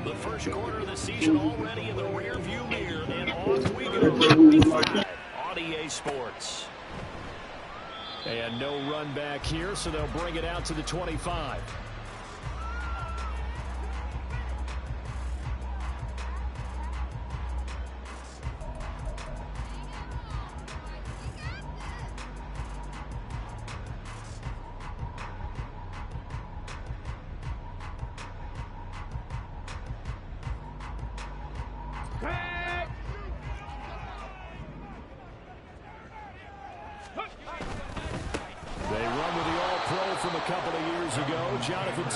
The first quarter of the season already in the rearview mirror, and off we go. On EA Sports. And no run back here, so they'll bring it out to the 25.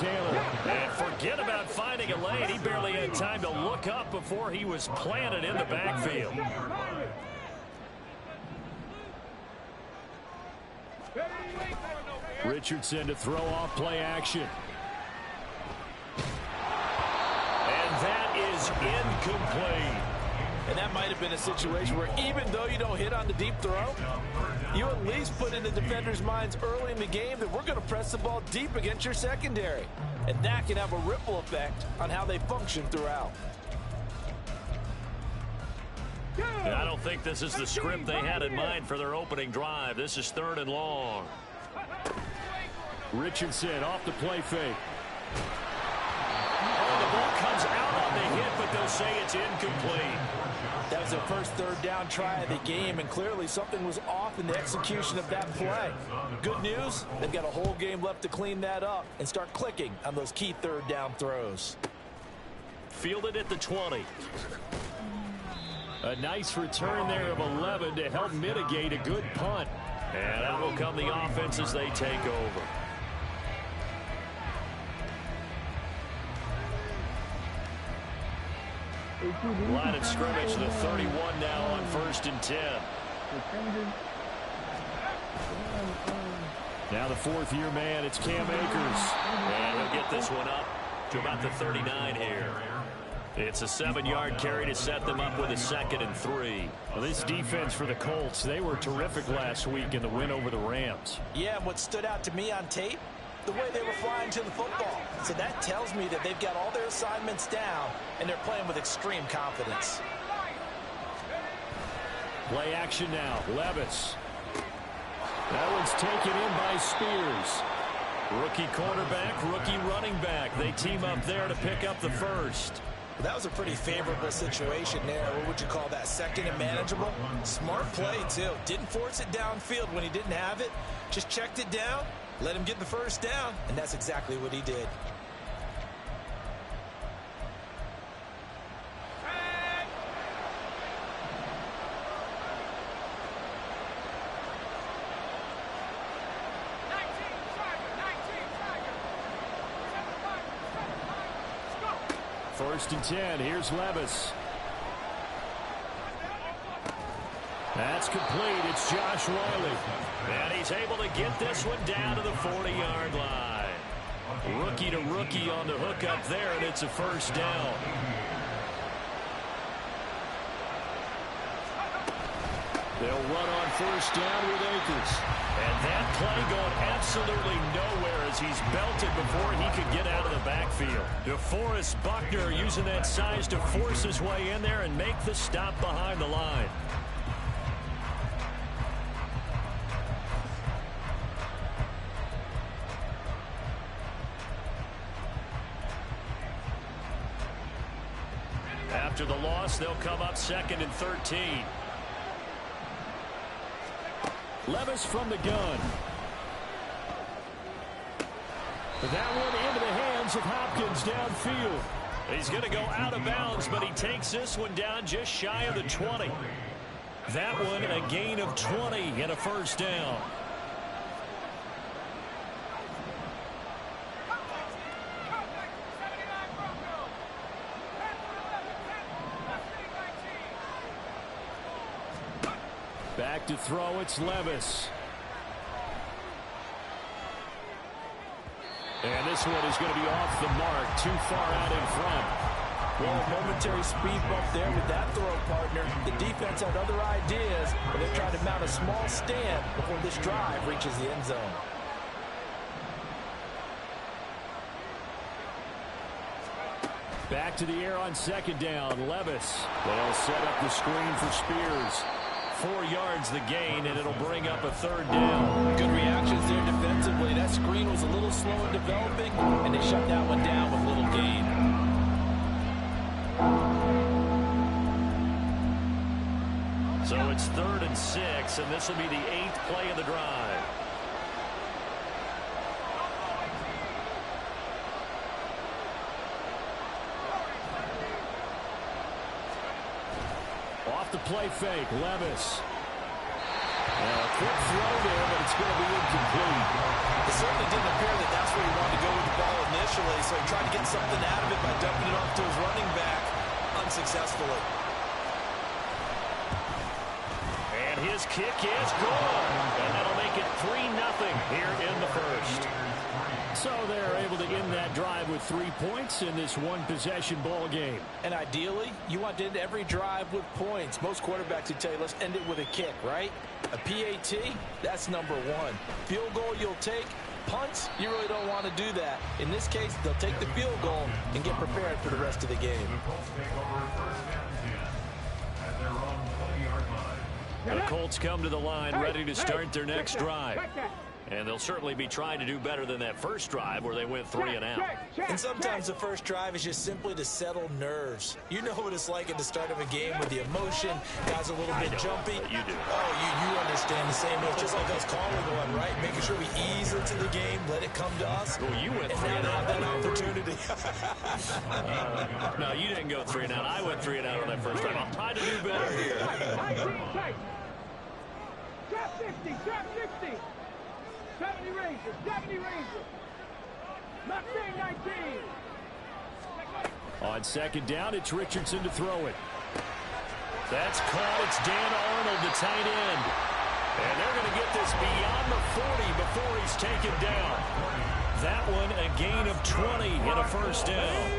And forget about finding a lane. He barely had time to look up before he was planted in the backfield. Richardson to throw off play action. And that is incomplete. And that might have been a situation where even though you don't hit on the deep throw, you at least put in the defenders' minds early in the game that we're going to press the ball deep against your secondary. And that can have a ripple effect on how they function throughout. I don't think this is the script they had in mind for their opening drive. This is 3rd and long. Richardson off the play fake. Oh, the ball comes out on the hit, but they'll say it's incomplete. That was their first 3rd down try of the game, and clearly something was off in the execution of that play. Good news, they've got a whole game left to clean that up and start clicking on those key 3rd down throws. Fielded at the 20. A nice return there of 11 to help mitigate a good punt. And out will come the offense as they take over. Line of scrimmage to the 31 now on 1st and 10. Now the 4th-year man, it's Cam Akers. And he'll get this one up to about the 39 here. It's a 7-yard carry to set them up with a 2nd and 3. Well, this defense for the Colts, they were terrific last week in the win over the Rams. Yeah, and what stood out to me on tape, the way they were flying to the football. So that tells me that they've got all their assignments down, and they're playing with extreme confidence. Play action now. Levis. That one's taken in by Spears. Rookie quarterback, rookie running back. They team up there to pick up the first. Well, that was a pretty favorable situation there. What would you call that? 2nd and manageable? Smart play, too. Didn't force it downfield when he didn't have it. Just checked it down. Let him get the first down, and that's exactly what he did. First and 10. Here's Levis. That's complete. It's Josh Riley. And he's able to get this one down to the 40-yard line. Rookie to rookie on the hook up there, and it's a first down. They'll run on first down with Akers. And that play going absolutely nowhere as he's belted before he could get out of the backfield. DeForest Buckner using that size to force his way in there and make the stop behind the line. After the loss, they'll come up 2nd and 13. Levis from the gun. That one into the hands of Hopkins downfield. He's going to go out of bounds, but he takes this one down just shy of the 20. That one a gain of 20 and a first down. Back to throw, it's Levis. And this one is going to be off the mark, too far out in front. Well, a momentary speed bump there with that throw, partner. The defense had other ideas, but they're trying to mount a small stand before this drive reaches the end zone. Back to the air on second down. Levis. They'll set up the screen for Spears. 4 yards the gain, and it'll bring up a third down. Good reactions there defensively. That screen was a little slow in developing, and they shut that one down with little gain. So it's 3rd and 6, and this will be the 8th play of the drive. Off the play fake, Levis. A quick throw there, but it's going to be incomplete. It certainly didn't appear that that's where he wanted to go with the ball initially, so he tried to get something out of it by dumping it off to his running back unsuccessfully. And his kick is good. And that'll make it 3-0 here in the first. So they're able to end that drive with 3 points in this one-possession ball game. And ideally, you want to end every drive with points. Most quarterbacks would tell you, let's end it with a kick, right? A PAT, that's number 1. Field goal you'll take. Punts, you really don't want to do that. In this case, they'll take the field goal and get prepared for the rest of the game. The Colts come to the line ready to start their next drive. And they'll certainly be trying to do better than that first drive where they went 3 and out. And sometimes the first drive is just simply to settle nerves. You know what it's like at the start of a game with the emotion, guys a little bit jumpy. You do. Oh, you understand the same way. It's just like us calling one, right? Making sure we ease into the game, let it come to us. Well, you went 3 and have out. that opportunity. No, you didn't go 3 and out. I went 3 and out on that first drive. I'm trying to do better here. Drop 50, drop 60. 70 Rangers, 70 Rangers. Mustang 19. On second down, it's Richardson to throw it. That's caught. It's Dan Arnold, the tight end. And they're going to get this beyond the 40 before he's taken down. That one a gain of 20 and a first down.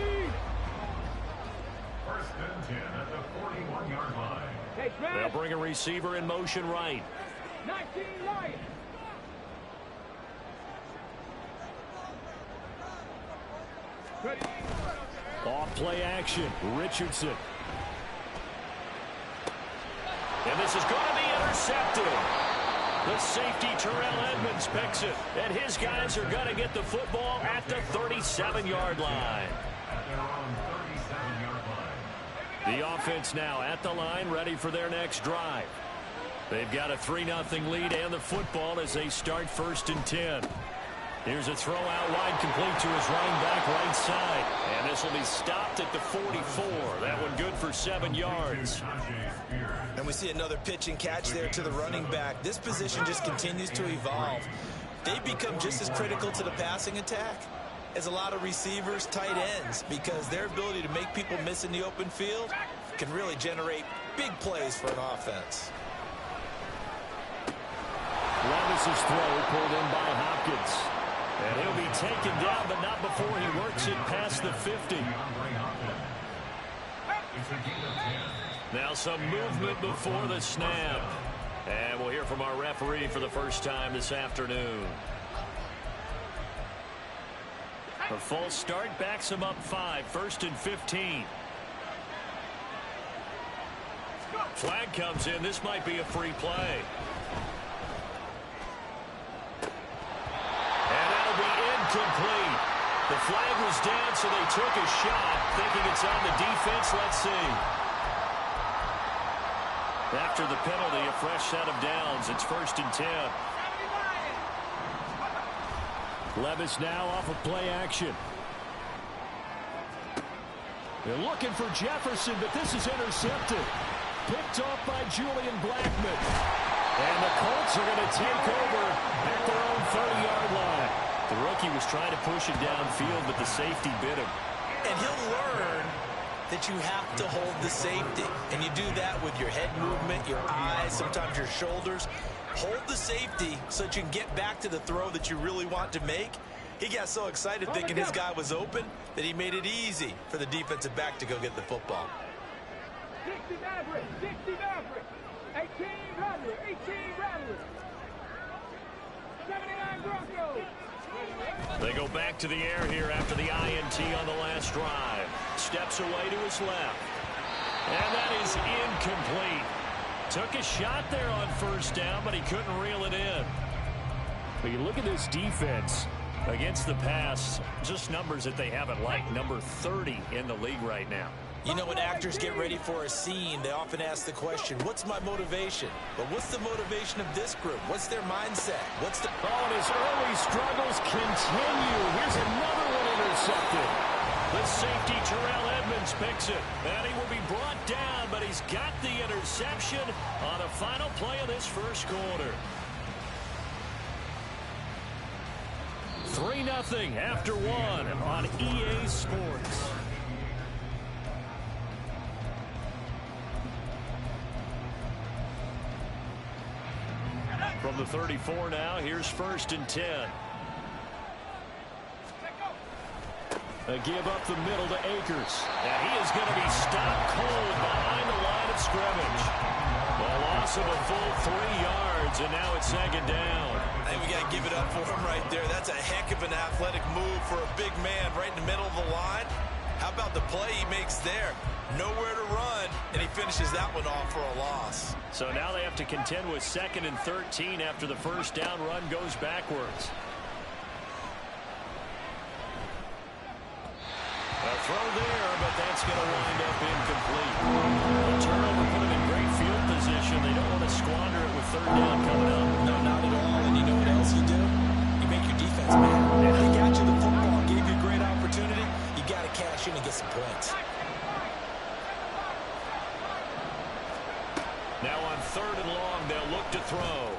First and 10 at the 41-yard line. Hey, They'll bring a receiver in motion right. 19 Lions. Off play action, Richardson. And this is going to be intercepted. The safety, Terrell Edmonds, picks it. And his guys are going to get the football at the 37-yard line. At their own 37-yard line. The offense now at the line, ready for their next drive. They've got a 3-0 lead and the football as they start 1st and 10. Here's a throw out wide, complete to his running back right side. And this will be stopped at the 44. That one good for 7 yards. And we see another pitch and catch there to the running back. This position just continues to evolve. They become just as critical to the passing attack as a lot of receivers, tight ends, because their ability to make people miss in the open field can really generate big plays for an offense. Levis's throw pulled in by Hopkins. And he'll be taken down, but not before he works it past the 50. Now some movement before the snap. And we'll hear from our referee for the first time this afternoon. A false start backs him up 5, 1st and 15. Flag comes in. This might be a free play. Complete. The flag was down, so they took a shot, thinking it's on the defense. Let's see. After the penalty, a fresh set of downs. It's 1st and 10. Levis now off of play action. They're looking for Jefferson, but this is intercepted. Picked off by Julian Blackman. And the Colts are going to take over at their own 30-yard line. The rookie was trying to push it downfield, but the safety bit him. And he'll learn that you have to hold the safety. And you do that with your head movement, your eyes, sometimes your shoulders. Hold the safety so that you can get back to the throw that you really want to make. He got so excited thinking his guy was open that he made it easy for the defensive back to go get the football. 60 Maverick, 60 Maverick, 18 Rattler, 18 Rattler, 79 Broncos. They go back to the air here after the INT on the last drive. steps away to his left. And that is incomplete. Took a shot there on first down, but he couldn't reel it in. But you look at this defense against the pass, just numbers that they haven't liked. Number 30 in the league right now. You know, when actors get ready for a scene, they often ask the question, what's my motivation? But what's the motivation of this group? What's their mindset? What's the... Oh, and his early struggles continue. Here's another one intercepted. The safety, Terrell Edmonds, picks it. And he will be brought down, but he's got the interception on the final play of this first quarter. 3-0 after one on EA Sports. From the 34 now, here's 1st and 10. A give up the middle to Akers. And he is going to be stopped cold behind the line of scrimmage. A loss of a full 3 yards, and now it's 2nd down. I think we got to give it up for him right there. That's a heck of an athletic move for a big man right in the middle of the line. How about the play he makes there? Nowhere to run, and he finishes that one off for a loss. So now they have to contend with 2nd and 13 after the first down run goes backwards. A throw there, but that's going to wind up incomplete. The turnover put him in great field position. They don't want to squander it with 3rd down coming up. No, not at all. And you know what else you do? You make your defense mad. If they got you the football, gave you a great opportunity, you got to cash in and get some points. Now on 3rd and long, they'll look to throw.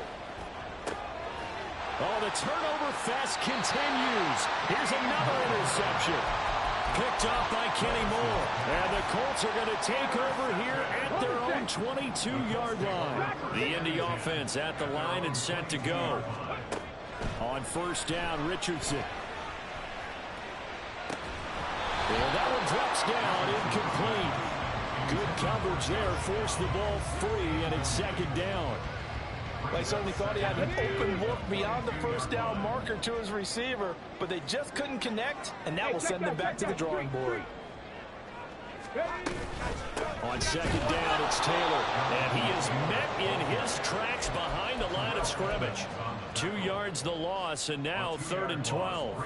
Oh, the turnover fest continues. Here's another interception. Picked off by Kenny Moore. And the Colts are going to take over here at their own 22-yard line. The Indy offense at the line and set to go. On 1st down, Richardson. And that one drops down, incomplete. Good coverage there, forced the ball free, and it's 2nd down. I certainly thought he had an open look beyond the first down marker to his receiver, but they just couldn't connect, and that will send them back to the drawing board. On 2nd down, it's Taylor, and he is met in his tracks behind the line of scrimmage. 2 yards the loss, and now 3rd and 12.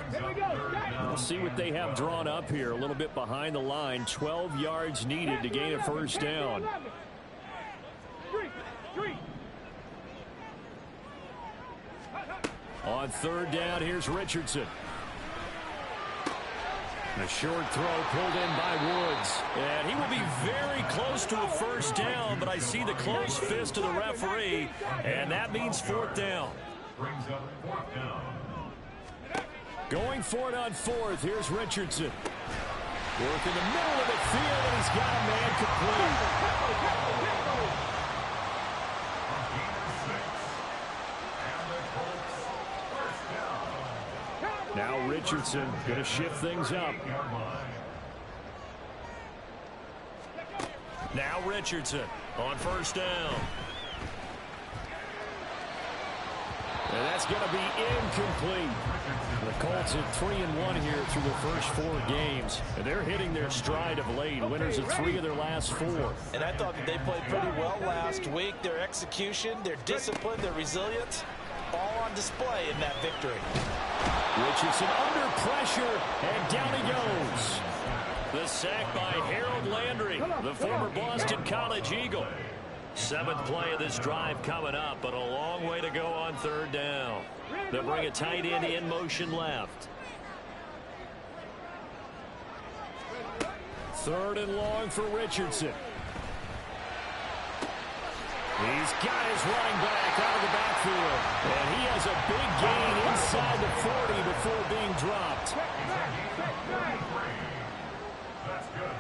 We'll see what they have drawn up here. A little bit behind the line, 12 yards needed to gain a first down. On 3rd down, here's Richardson. A short throw pulled in by Woods. And he will be very close to a first down, but I see the closed fist of the referee, and that means 4th down. Brings up 4th down. Going for it on 4th, here's Richardson. Work in the middle of the field, and he's got a man complete. Now Richardson going to shift things up. Now Richardson on 1st down. And that's going to be incomplete. The Colts at 3-1 here through the first 4 games. And they're hitting their stride of late. Winners of 3 of their last 4. And I thought that they played pretty well last week. Their execution, their discipline, their resilience, all on display in that victory. Richardson under pressure, and down he goes. The sack by Harold Landry, the former Boston College Eagle. 7th play of this drive coming up, but a long way to go on 3rd down. They'll bring a tight end in motion left. 3rd and long for Richardson. He's got his running back out of the backfield. And he has a big gain inside the 40 before being dropped. That's good.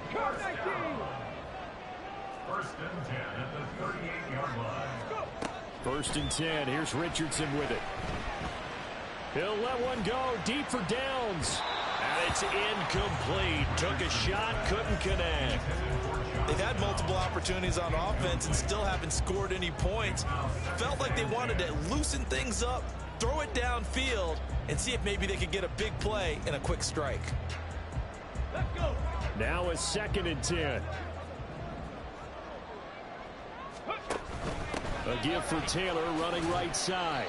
Come 19! 1st and 10 at the 38-yard line. 1st and 10. Here's Richardson with it. He'll let one go deep for downs. And it's incomplete. Took a shot, couldn't connect. They've had multiple opportunities on offense and still haven't scored any points. Felt like they wanted to loosen things up, throw it downfield, and see if maybe they could get a big play and a quick strike. Now a 2nd and 10. A give for Taylor running right side.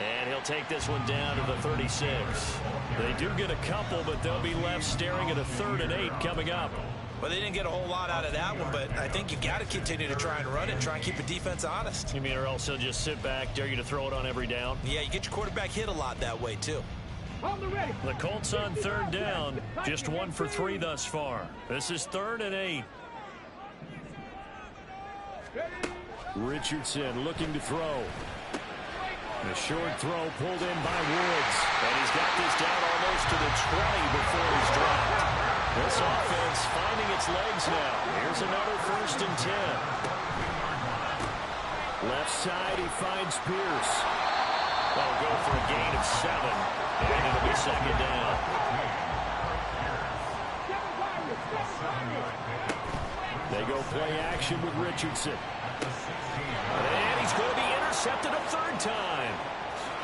And he'll take this one down to the 36. They do get a couple, but they'll be left staring at a 3rd and 8 coming up. Well, they didn't get a whole lot out of that one, but I think you got to continue to try and run it, try and keep the defense honest. You mean, or else he'll just sit back, dare you to throw it on every down? Yeah, you get your quarterback hit a lot that way, too. The Colts on 3rd down, just 1 for 3 thus far. This is 3rd and 8. Richardson looking to throw. The short throw pulled in by Woods. And he's got this down almost to the 20 before he's dropped. This offense finding its legs now. Here's another 1st and 10. Left side, he finds Pierce. That'll go for a gain of 7. And it'll be 2nd down. They go play action with Richardson. And he's going to be intercepted a 3rd time.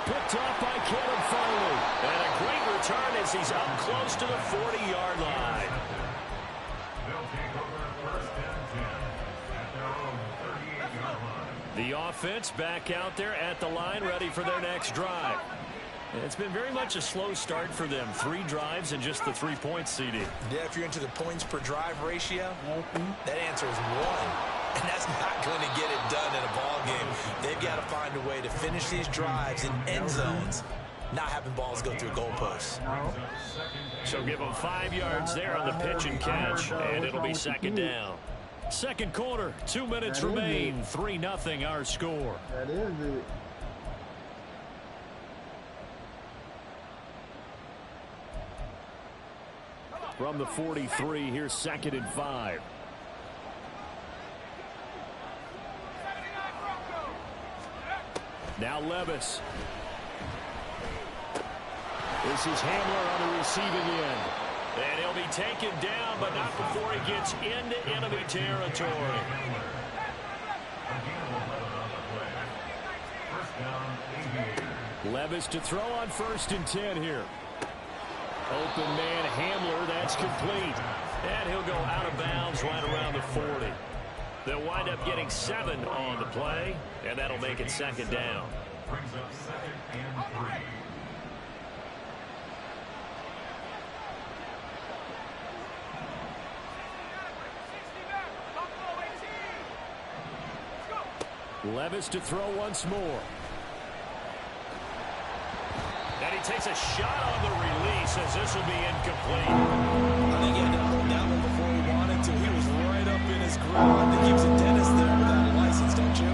Picked off by Caleb Farley. And a great return as he's up close to the 40-yard line. They'll take over 1st and 10 at their own 38-yard line. The offense back out there at the line, ready for their next drive. It's been very much a slow start for them. 3 drives and just the 3 points, CD. Yeah, if you're into the points per drive ratio, that answer is 1. And that's not going to get it done in a ball game. They've got to find a way to finish these drives in end zones, not having balls go through goalposts. So give them 5 yards there on the pitch and catch, and it'll be 2nd down. 2nd quarter, 2 minutes remain. 3-0 our score. That is it. From the 43, here's 2nd and 5. Now Levis. This is Hamler on the receiving end. And he'll be taken down, but not before he gets into enemy territory. Levis to throw on 1st and 10 here. Open man Hamler, that's complete. And he'll go out of bounds right around the 40. They'll wind up getting 7 on the play, and that'll make it 2nd down. Brings up 2nd and 3. Levis to throw once more. And he takes a shot on the release as this will be incomplete. I think he had to hold that one before he wanted to. He was right up in his grill. I think he was a dentist there without a license, don't you?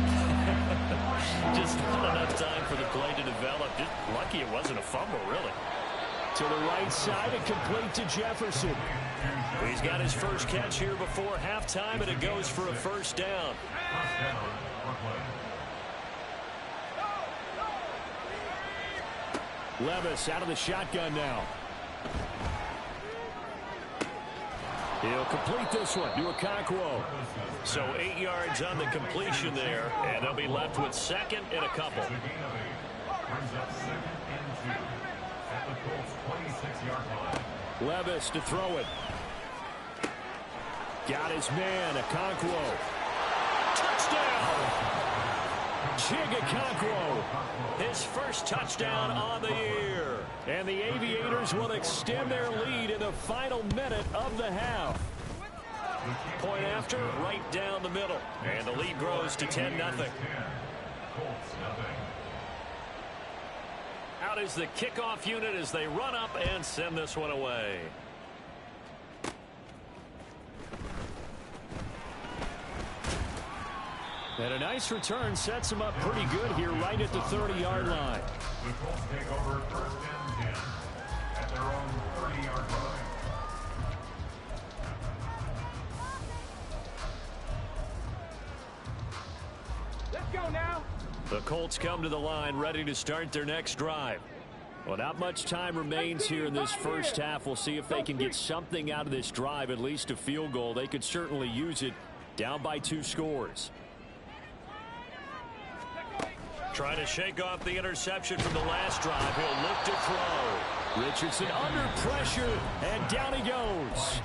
Just not enough time for the play to develop. Just lucky it wasn't a fumble, really. To the right side and complete to Jefferson. He's got his first catch here before halftime, and it goes for a 1st down. First down, Brooklyn. Levis out of the shotgun now. He'll complete this one to Okonkwo. So 8 yards on the completion there, and they'll be left with 2nd and a couple. Brings up 2nd and 2 at the Colts 26-yard line. Levis to throw it. Got his man, Okonkwo. Touchdown! Okonkwo, his first touchdown on the year. And the Aviators will extend their lead in the final minute of the half. Point after, right down the middle. And the lead grows to 10-0. Out is the kickoff unit as they run up and send this one away. And a nice return sets them up pretty good here right at the 30-yard line. The Colts take over 1st and 10 at their own 30-yard line. Let's go now. The Colts come to the line ready to start their next drive. Well, not much time remains here in this first half. We'll see if they can get something out of this drive, at least a field goal. They could certainly use it, down by 2 scores. Trying to shake off the interception from the last drive. He'll look to throw. Richardson under pressure, and down he goes.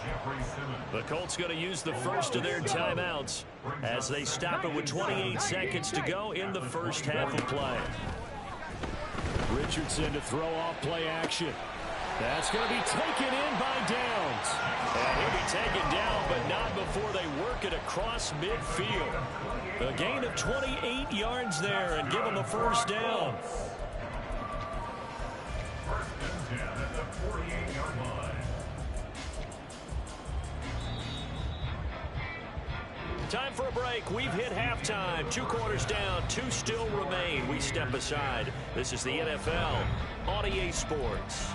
The Colts going to use the first of their timeouts as they stop it with 28 seconds to go in the first half of play. Richardson to throw off play action. That's going to be taken in by Downs. And he'll be taken down, but not before they work it across midfield. A gain of 28 yards there and give them a first down. First and 10 at the 48-yard line. Time for a break. We've hit halftime. 2 quarters down. 2 still remain. We step aside. This is the NFL on EA Sports.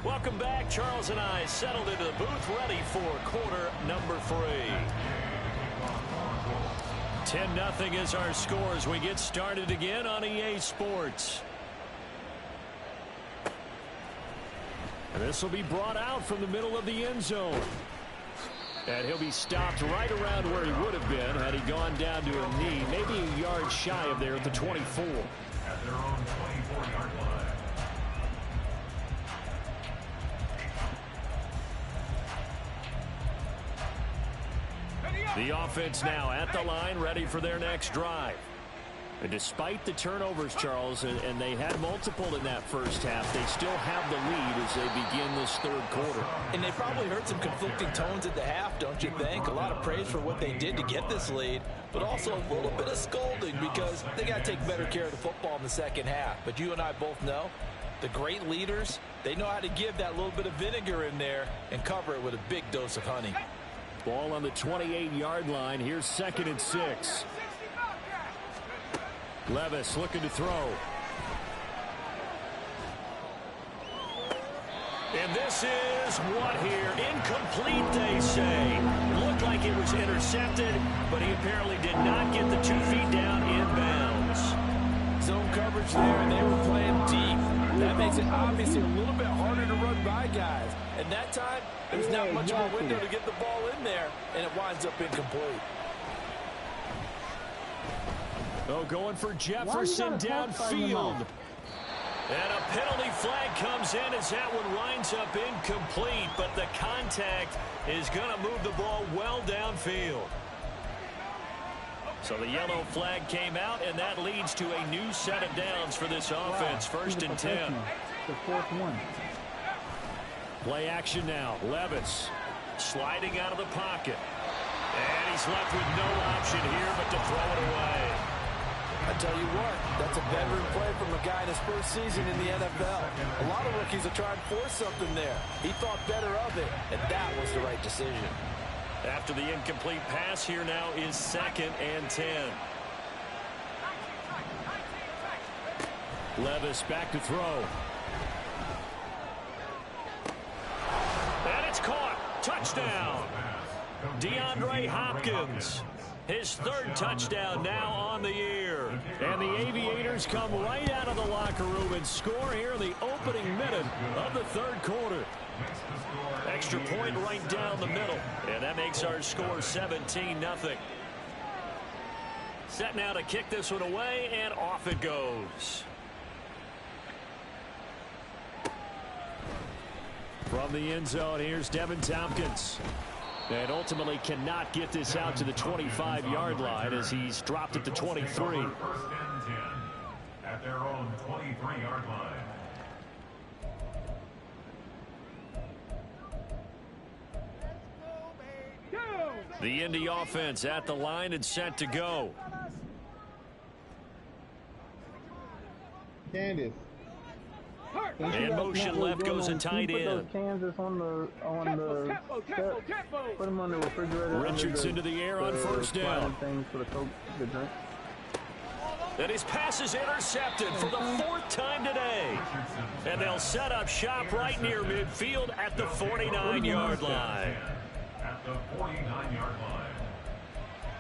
Welcome back. Charles and I settled into the booth, ready for quarter number 3. 10-0 is our score as we get started again on EA Sports. And this will be brought out from the middle of the end zone. And he'll be stopped right around where he would have been had he gone down to a knee, maybe a yard shy of there at the 24. At their own 24-yard line. The offense now at the line, ready for their next drive. And despite the turnovers, Charles, and they had multiple in that first half, they still have the lead as they begin this third quarter. And they probably heard some conflicting tones at the half, don't you think? A lot of praise for what they did to get this lead, but also a little bit of scolding because they got to take better care of the football in the second half. But you and I both know the great leaders, they know how to give that little bit of vinegar in there and cover it with a big dose of honey. Ball on the 28-yard line. Here's 2nd and 6. Levis looking to throw. And this is what here? Incomplete, they say. Looked like it was intercepted, but he apparently did not get the 2 feet down inbounds. Zone coverage there, and they were playing deep. That makes it obviously a little bit harder to run by guys. And that time, there's not much of a window to get the ball in there, and it winds up incomplete. Oh, going for Jefferson downfield. And a penalty flag comes in as that one winds up incomplete, but the contact is going to move the ball well downfield. So the yellow flag came out, and that leads to a new set of downs for this offense. 1st and 10. The 4th one. Play action now. Levis sliding out of the pocket. And he's left with no option here but to throw it away. I tell you what, that's a veteran play from a guy in his first season in the NFL. A lot of rookies are trying to force something there. He thought better of it, and that was the right decision. After the incomplete pass, here now is 2nd and 10. Levis back to throw. And it's caught. Touchdown. DeAndre Hopkins. His 3rd touchdown now on the year. And the Aviators come right out of the locker room and score here in the opening minute of the 3rd quarter. Extra point right down the middle. And that makes our score 17-0. Set now to kick this one away, and off it goes. From the end zone, here's Devin Tompkins. And ultimately cannot get this out to the 25-yard line as he's dropped it to 23. 1st and 10 at their own 23-yard line. The Indy offense at the line and set to go. Candace. And motion left goes a tight end. Kansas on the step. Put them on the refrigerator. Richardson to the air on 1st down. Things for the Coke, the drink. And his pass is intercepted for the 4th time today. And they'll set up shop right near midfield at the 49-yard line. At the 49-yard line.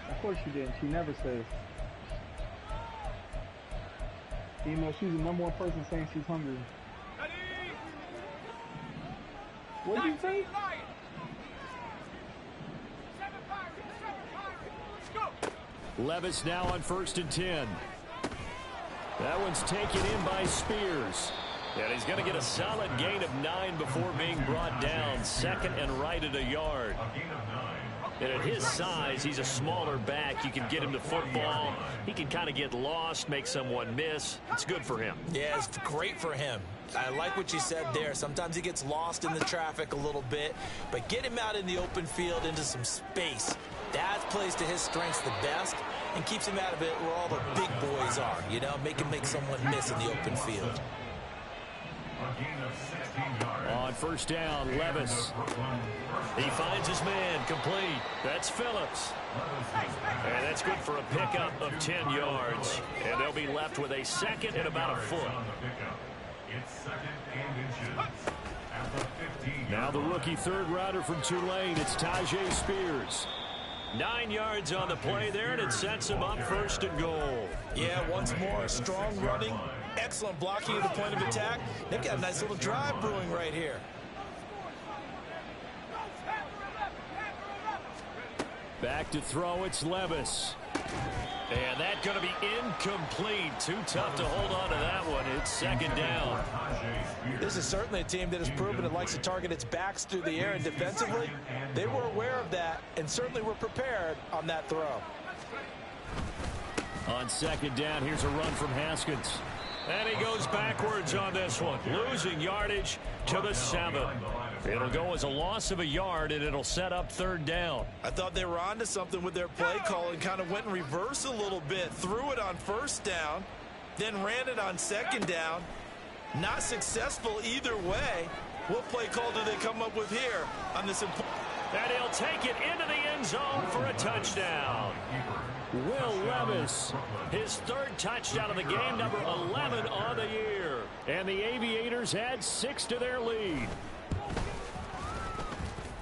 Of course she didn't. She never says. You know, she's the #1 person saying she's hungry. What did you say? Levis now on 1st and 10. That one's taken in by Spears. And he's going to get a solid gain of 9 before being brought down. 2nd and right at a yard. And at his size, he's a smaller back. You can get him to football. He can kind of get lost, make someone miss. It's good for him. Yeah, it's great for him. I like what you said there. Sometimes he gets lost in the traffic a little bit, but get him out in the open field into some space. That plays to his strengths the best and keeps him out of it where all the big boys are, you know, make him make someone miss in the open field. On 1st down, Levis. He finds his man, complete. That's Phillips. And that's good for a pickup of 10 yards. And they'll be left with a 2nd and about a foot. Now the rookie 3rd rounder from Tulane, it's Tajay Spears. 9 yards on the play there, and it sets him up 1st and goal. Yeah, once more, strong running, excellent blocking at the point of attack. They've got a nice little drive brewing right here. Back to throw, it's Levis. And that's going to be incomplete. Too tough to hold on to that one. It's 2nd down. This is certainly a team that has proven it likes to target its backs through the air, and defensively, they were aware of that and certainly were prepared on that throw. On 2nd down, here's a run from Haskins. And he goes backwards on this one, losing yardage to the 7. It'll go as a loss of a yard, and it'll set up 3rd down. I thought they were onto something with their play call and kind of went in reverse a little bit. Threw it on 1st down, then ran it on 2nd down. Not successful either way. What play call do they come up with here on this important? And he'll take it into the end zone for a touchdown. Will Levis, his 3rd touchdown of the game, number 11 on the year. And the Aviators add 6 to their lead.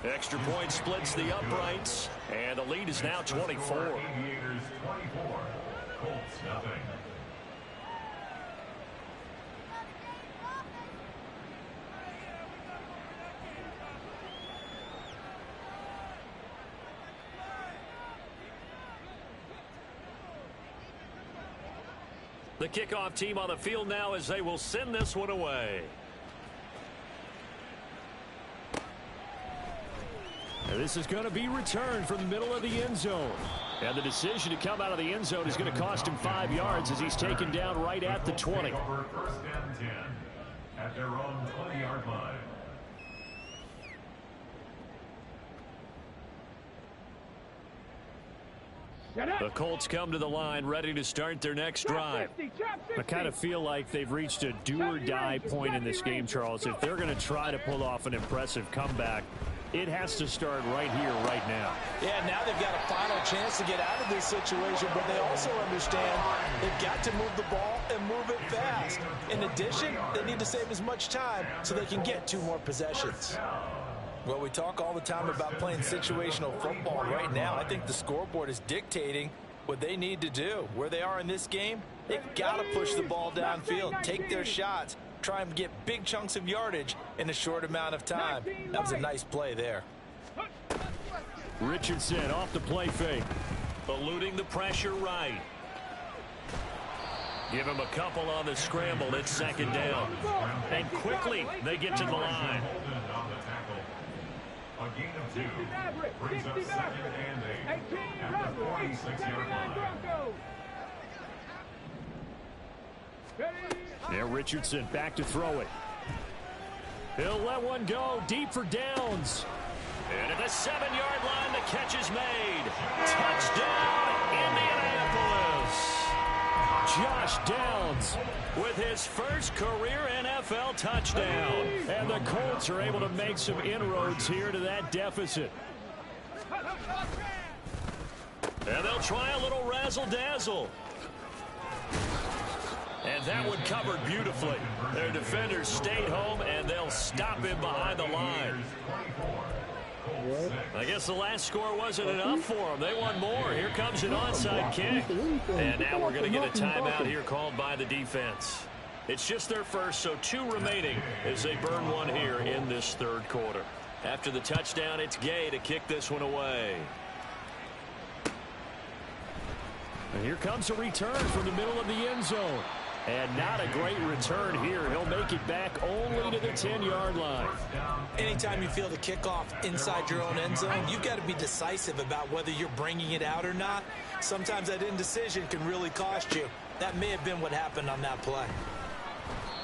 Extra point splits the uprights, and the lead is now 24. Aviators 24, Colts nothing. The kickoff team on the field now as they will send this one away. And this is going to be returned from the middle of the end zone. And the decision to come out of the end zone is going to cost him 5 yards as he's taken down right at the 20. Over 1st and 10 at their own 20-yard line. The Colts come to the line ready to start their next drive. I kind of feel like they've reached a do-or-die point in this game, Charles. If they're going to try to pull off an impressive comeback, it has to start right here, right now. Yeah, now they've got a final chance to get out of this situation, but they also understand they've got to move the ball and move it fast. In addition, they need to save as much time so they can get 2 more possessions. Well, we talk all the time about playing situational football. Right now, I think the scoreboard is dictating what they need to do. Where they are in this game, they've got to push the ball downfield, take their shots, try and get big chunks of yardage in a short amount of time. That was a nice play there. Richardson off the play fake. Eluding the pressure right. Give him a couple on the scramble. It's 2nd down. And quickly they get to the line. A gain of 2 brings up 2nd and 8 at the 46-yard line. Now Richardson back to throw it. He'll let one go deep for Downs. And at the 7-yard line, the catch is made. Touchdown, Indianapolis. Josh Downs with his first career NFL touchdown. And the Colts are able to make some inroads here to that deficit. And they'll try a little razzle-dazzle. And that one covered beautifully. Their defenders stayed home, and they'll stop him behind the line. I guess the last score wasn't enough for them. They want more. Here comes an onside kick. And now we're going to get a timeout here called by the defense. It's just their first, so 2 remaining as they burn one here in this third quarter. After the touchdown, it's Gay to kick this one away. And here comes a return from the middle of the end zone. And not a great return here. He'll make it back only to the 10-yard line. Anytime you feel the kickoff inside your own end zone, you've got to be decisive about whether you're bringing it out or not. Sometimes that indecision can really cost you. That may have been what happened on that play.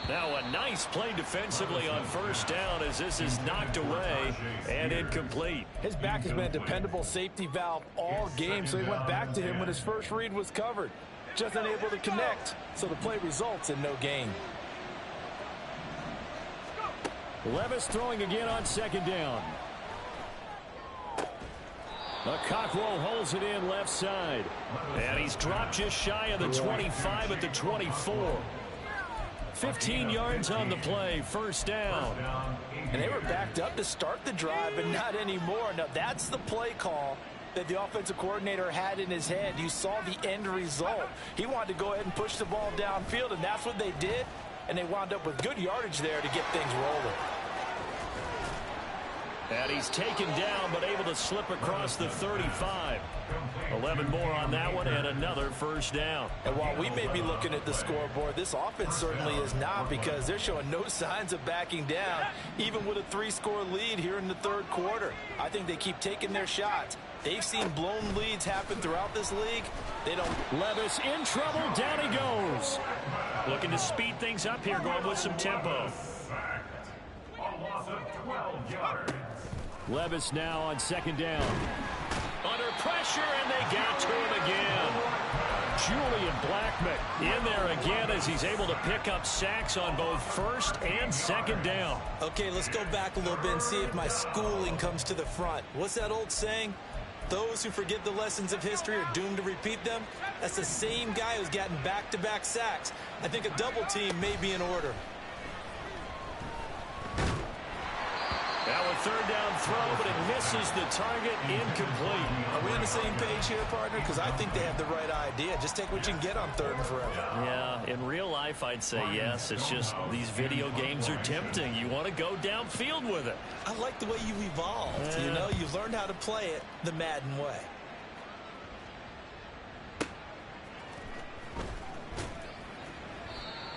Now a nice play defensively on first down as this is knocked away and incomplete. His back has been a dependable safety valve all game, so he went back to him when his first read was covered. Just unable to connect, so the play results in no gain. Levis throwing again on second down. Cockrell holds it in left side. And he's dropped just shy of the 25 at the 24. 15 yards on the play, first down. And they were backed up to start the drive, but not anymore. Now that's the play call that the offensive coordinator had in his head. You saw the end result. He wanted to go ahead and push the ball downfield, and that's what they did. And they wound up with good yardage there to get things rolling. And he's taken down, but able to slip across the 35. 11 more on that one, and another first down. And while we may be looking at the scoreboard, this offense certainly is not, because they're showing no signs of backing down, even with a 3-score lead here in the third quarter. I think they keep taking their shots. They've seen blown leads happen throughout this league. They don't. Levis in trouble. Down he goes. Looking to speed things up here, going with some tempo. A loss of 12 yards. Levis now on second down. Under pressure, and they got to him again. Julian Blackman in there again as he's able to pick up sacks on both first and second down. Okay, let's go back a little bit and see if my schooling comes to the front. What's that old saying? Those who forget the lessons of history are doomed to repeat them. That's the same guy who's gotten back-to-back sacks. I think a double team may be in order. Now a third down throw, but it misses the target, incomplete. Are we on the same page here, partner? Because I think they have the right idea. Just take what you can get on third and forever. Yeah, in real life, I'd say yes. It's just these video games are tempting. You want to go downfield with it. I like the way you've evolved. You know, you've learned how to play it the Madden way.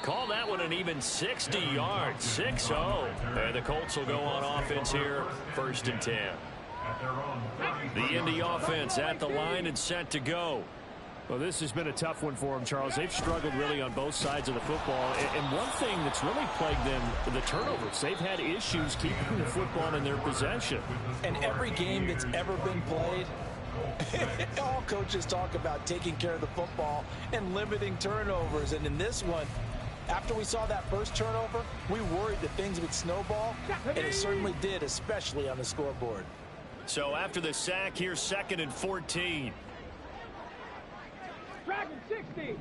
Call that one an even 60 yards, 6-0. And the Colts will go on offense here, first and 10. The Indy offense at the line and set to go. Well, this has been a tough one for them, Charles. They've struggled really on both sides of the football. And one thing that's really plagued them, the turnovers. They've had issues keeping the football in their possession. And every game that's ever been played, all coaches talk about taking care of the football and limiting turnovers. And in this one, after we saw that first turnover, we worried that things would snowball, and it certainly did, especially on the scoreboard. So after the sack, here's second and 14. Dragon 60.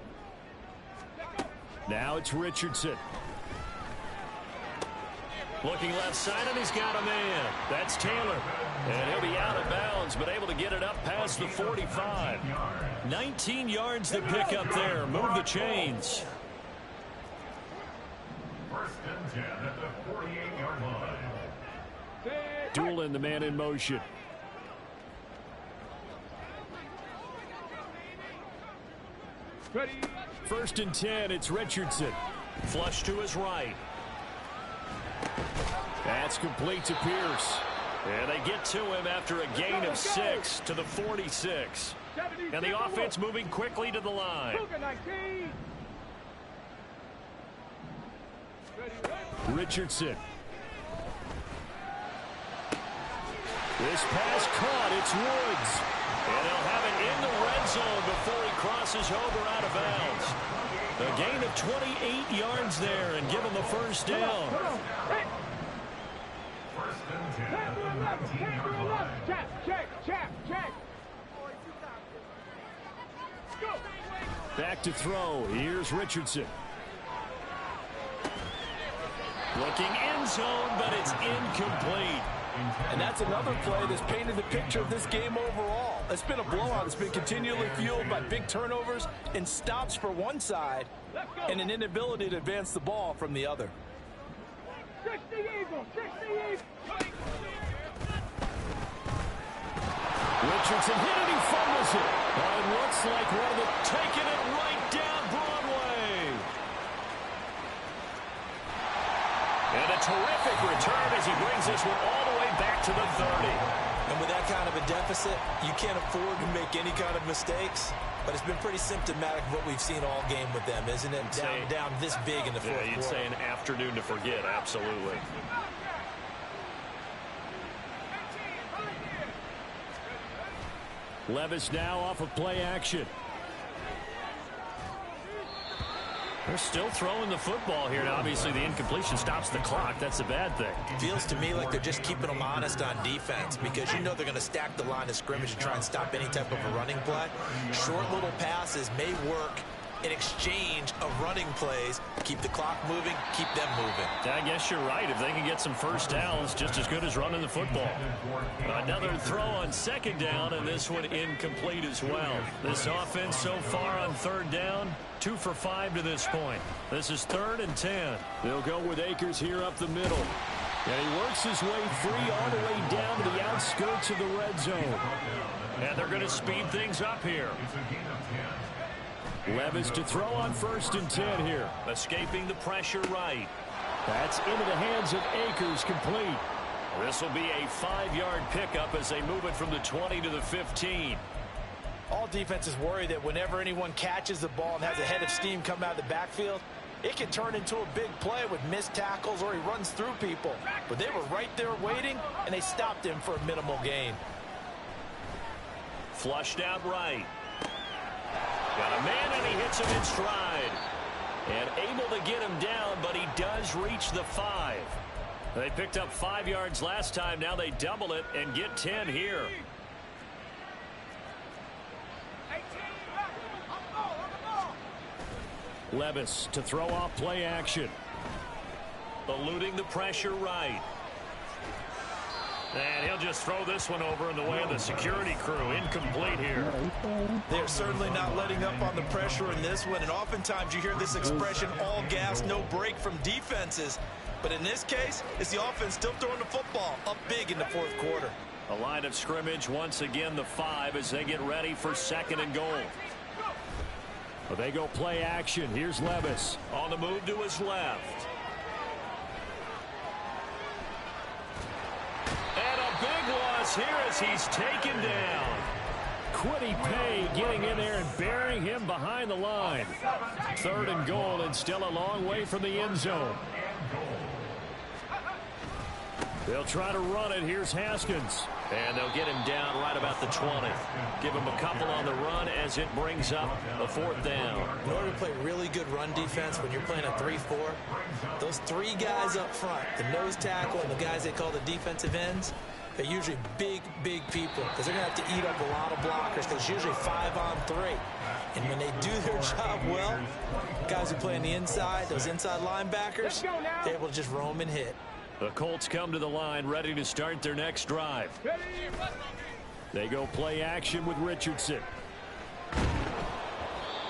Now it's Richardson. Looking left side, and he's got a man. That's Taylor. And he'll be out of bounds, but able to get it up past the 45. 19 yards to pick up there. Move the chains. First and 10 at the 48-yard line. Doolin, the man in motion. Ready. First and 10, it's Richardson. Flush to his right. That's complete to Pierce. And they get to him after a gain of 6 to the 46. And the offense moving quickly to the line. Richardson. This pass caught. It's Woods. And he'll have it in the red zone before he crosses over out of bounds. A gain of 28 yards there and give him the first down. First and 10 at the 19-yard line. Check. Back to throw. Here's Richardson. Looking end zone, but it's incomplete. And that's another play that's painted the picture of this game overall. It's been a blowout. It's been continually fueled by big turnovers and stops for one side and an inability to advance the ball from the other. 60 Eagles, 60 Eagles. Richardson hit it, he fumbles it. It looks like one of them taking it right down Broadway. And a terrific return as he brings this one all the way back to the 30. And with that kind of a deficit, you can't afford to make any kind of mistakes. But it's been pretty symptomatic of what we've seen all game with them, isn't it? Down this big in the fourth quarter. You'd say an afternoon to forget, absolutely. Levis now off of play action. They're still throwing the football here. Now, obviously, the incompletion stops the clock. That's a bad thing. Feels to me like they're just keeping them honest on defense because you know they're going to stack the line of scrimmage and try and stop any type of a running play. Short little passes may work in exchange of running plays. Keep the clock moving, keep them moving. I guess you're right. If they can get some first downs, just as good as running the football. Another throw on second down, and this one incomplete as well. This offense so far on third down, 2 for 5 to this point. This is 3rd and 10. They'll go with Akers here up the middle. And he works his way free all the way down to the outskirts of the red zone. And they're going to speed things up here. Levis to throw on 1st and 10 here. Escaping the pressure right. That's into the hands of Akers, complete. This will be a 5-yard pickup as they move it from the 20 to the 15. All defenses worry that whenever anyone catches the ball and has a head of steam come out of the backfield, it can turn into a big play with missed tackles or he runs through people. But they were right there waiting, and they stopped him for a minimal gain. Flushed out right. Got a man, and he hits him in stride. And able to get him down, but he does reach the 5. They picked up 5 yards last time. Now they double it and get 10 here. Levis to throw off play action. Eluding the pressure right. And he'll just throw this one over in the way of the security crew. Incomplete here. They're certainly not letting up on the pressure in this one. And oftentimes you hear this expression, all gas, no break from defenses. But in this case, it's the offense still throwing the football up big in the fourth quarter. A line of scrimmage once again the 5 as they get ready for 2nd and goal. Well, they go play action. Here's Levis on the move to his left. And a big loss here as he's taken down. Quiddy Pay getting in there and burying him behind the line. 3rd and goal, and still a long way from the end zone. They'll try to run it. Here's Haskins. And they'll get him down right about the 20. Give him a couple on the run as it brings up a 4th down. In order to play really good run defense when you're playing a 3-4, those 3 guys up front, the nose tackle and the guys they call the defensive ends, they're usually big, big people because they're going to have to eat up a lot of blockers because it's usually 5-on-3. And when they do their job well, guys who play on the inside, those inside linebackers, they're able to just roam and hit. The Colts come to the line ready to start their next drive. They go play action with Richardson.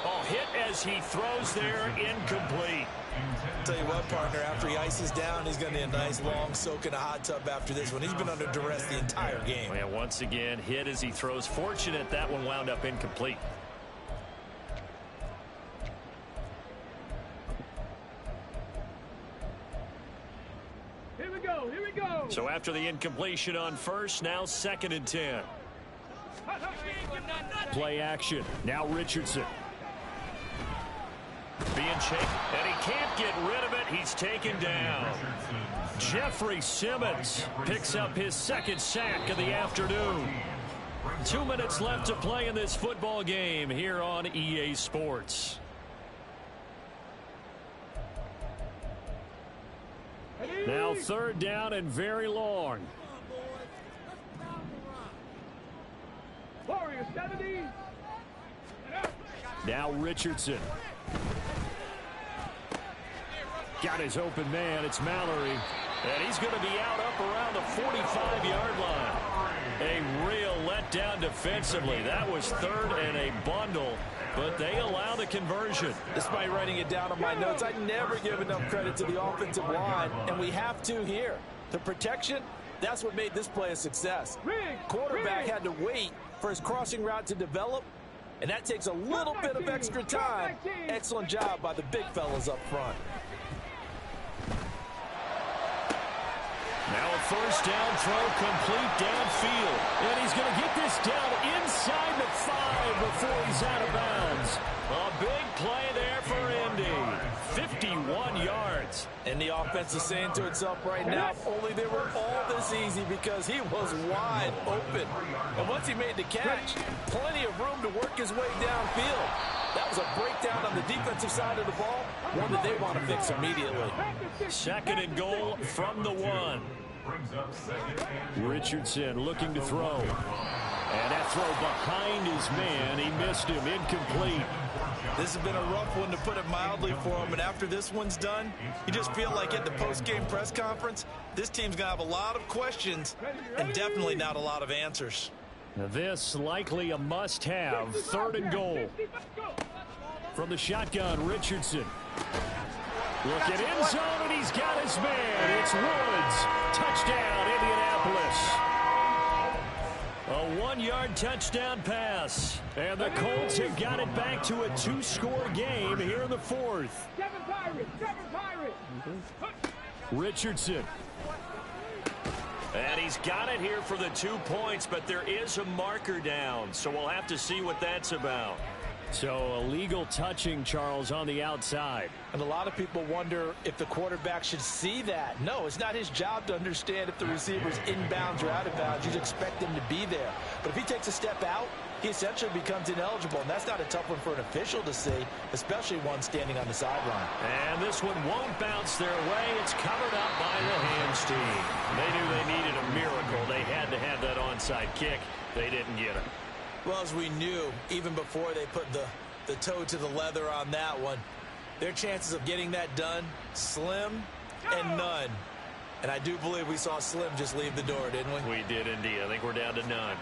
Oh, hit as he throws there, incomplete. Tell you what, partner, after he ices down, he's going to need a nice long soak in a hot tub after this one. He's been under duress the entire game. And once again, hit as he throws. Fortunate that one wound up incomplete. Here we go. So after the incompletion on 1st, now 2nd and 10. Play action. Now Richardson. Being chased, and he can't get rid of it. He's taken down. Jeffrey Simmons picks up his 2nd sack of the afternoon. 2 minutes left to play in this football game here on EA Sports. Now 3rd down and very long. Warriors 70. Now Richardson. Got his open man. It's Mallory. And he's going to be out up around the 45-yard line. A real letdown defensively. That was third and a bundle, but they allow the conversion. Despite writing it down on my notes, I never give enough credit to the offensive line, and we have to here. The protection, that's what made this play a success. Quarterback had to wait for his crossing route to develop, and that takes a little bit of extra time. Excellent job by the big fellas up front. Now a first down throw complete downfield. And he's going to get this down inside the 5 before he's out of bounds. A big play there for Indy. 51 yards. And the offense is saying to itself right now, if only they were all this easy, because he was wide open. And once he made the catch, plenty of room to work his way downfield. That was a breakdown on the defensive side of the ball, one that they want to fix immediately. Second and goal from the 1. Richardson looking to throw. And that throw behind his man. He missed him. Incomplete. This has been a rough one, to put it mildly, for him. And after this one's done, you just feel like at the post-game press conference, this team's going to have a lot of questions and definitely not a lot of answers. Now this likely a must-have. Third and goal. From the shotgun, Richardson. Look at end zone, and he's got his man. It's Woods. Touchdown, Indianapolis. A 1-yard touchdown pass. And the Colts have got it back to a 2-score game here in the 4th. Richardson. And he's got it here for the 2 points, but there is a marker down, so we'll have to see what that's about. So illegal touching, Charles, on the outside. And a lot of people wonder if the quarterback should see that. No, it's not his job to understand if the receiver's inbounds or out of bounds. You'd expect him to be there. But if he takes a step out, he essentially becomes ineligible. And that's not a tough one for an official to see, especially one standing on the sideline. And this one won't bounce their way. It's covered up by the hands team. They knew they needed a miracle. They had to have that onside kick. They didn't get it. Well, as we knew, even before they put the toe to the leather on that one, their chances of getting that done, slim and none. And I do believe we saw Slim just leave the door, didn't we? We did indeed. I think we're down to none.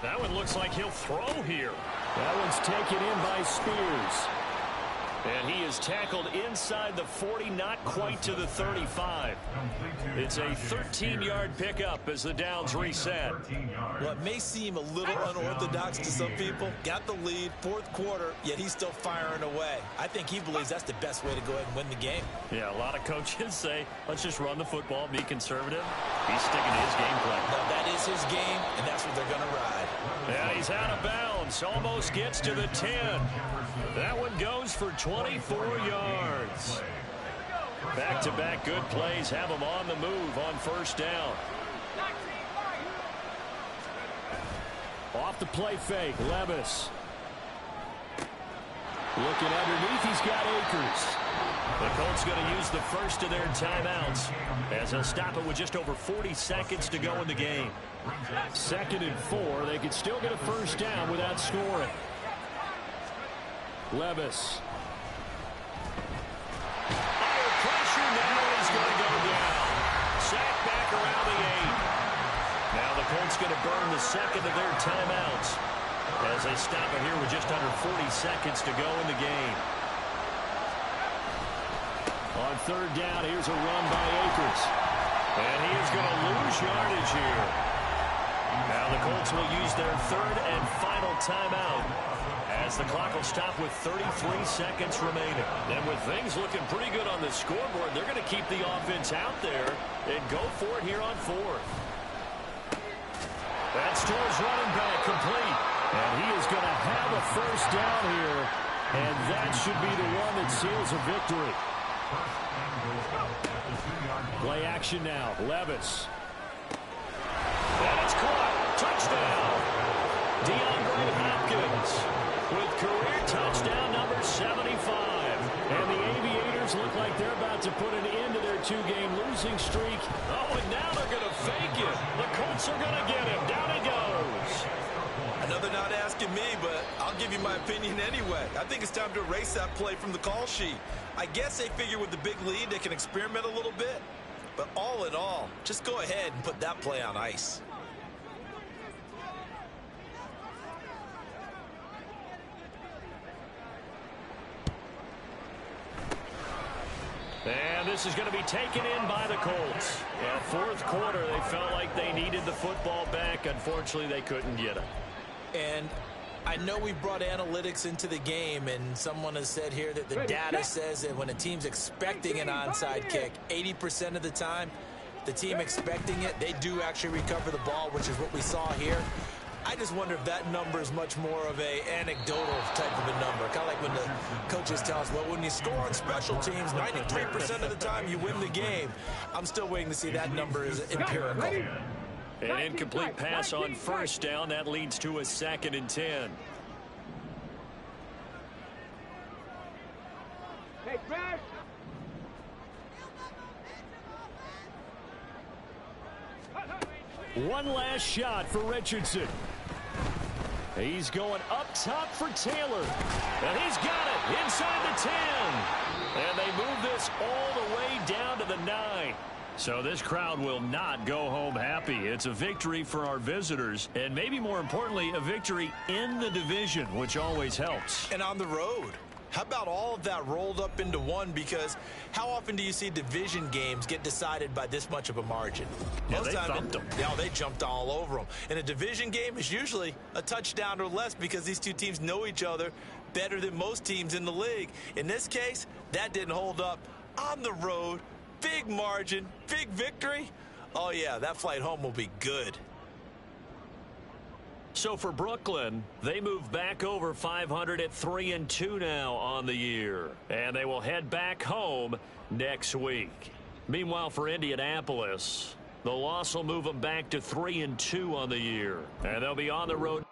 That one looks like he'll throw here. That one's taken in by Spears. And he is tackled inside the 40, not quite to the 35. It's a 13-yard pickup as the downs reset. Well, it may seem a little unorthodox to some people. Got the lead, 4th quarter, yet he's still firing away. I think he believes that's the best way to go ahead and win the game. Yeah, a lot of coaches say, let's just run the football, be conservative. He's sticking to his game plan. No, that is his game, and that's what they're going to ride. Yeah, he's out of bounds. Almost gets to the 10. That one goes for 24 yards. Back-to-back good plays have him on the move on first down. Off the play fake, Levis. Looking underneath, he's got Akers. The Colts going to use the first of their timeouts as they'll stop it with just over 40 seconds to go in the game. 2nd and 4. They could still get a first down without scoring. Levis. Under pressure now, he's going to go down. Sack back around the 8. Now the Colts going to burn the second of their timeouts as they stop it here with just under 40 seconds to go in the game. On 3rd down, here's a run by Akers. And he is going to lose yardage here. Now the Colts will use their 3rd and final timeout as the clock will stop with 33 seconds remaining. And with things looking pretty good on the scoreboard, they're going to keep the offense out there and go for it here on 4th. That's to his running back, complete. And he is going to have a first down here. And that should be the one that seals a victory. Play action now. Levis. And it's caught. Touchdown. DeAndre Hopkins with career touchdown number 75. And the Aviators look like they're about to put an end to their 2-game losing streak. Oh, and now they're going to fake it. The Colts are going to get him. Down he goes. I know they're not asking me, but I'll give you my opinion anyway. I think it's time to erase that play from the call sheet. I guess they figure with the big lead they can experiment a little bit. But all in all, just go ahead and put that play on ice. And this is going to be taken in by the Colts. Yeah, fourth quarter, they felt like they needed the football back. Unfortunately, they couldn't get it. And I know we brought analytics into the game, and someone has said here that the data says that when a team's expecting an onside kick, 80% of the time, the team expecting it, they do actually recover the ball, which is what we saw here. I just wonder if that number is much more of a anecdotal type of a number. Kind of like when the coaches tell us, well, when you score on special teams, 93% of the time you win the game. I'm still waiting to see that number is empirical. An incomplete pass on first down. That leads to a 2nd and 10. Hey, Crash. One last shot for Richardson. He's going up top for Taylor. And he's got it inside the 10. And they move this all the way down to the 9. So this crowd will not go home happy. It's a victory for our visitors. And maybe more importantly, a victory in the division, which always helps. And on the road. How about all of that rolled up into one? Because how often do you see division games get decided by this much of a margin? Yeah, they thumped them. Yeah, they jumped all over them. And a division game is usually a touchdown or less because these two teams know each other better than most teams in the league. In this case, that didn't hold up. On the road, big margin, big victory. Oh, yeah, that flight home will be good. So for Brooklyn, they move back over 500 at 3-2 now on the year. And they will head back home next week. Meanwhile, for Indianapolis, the loss will move them back to 3-2 on the year. And they'll be on the road.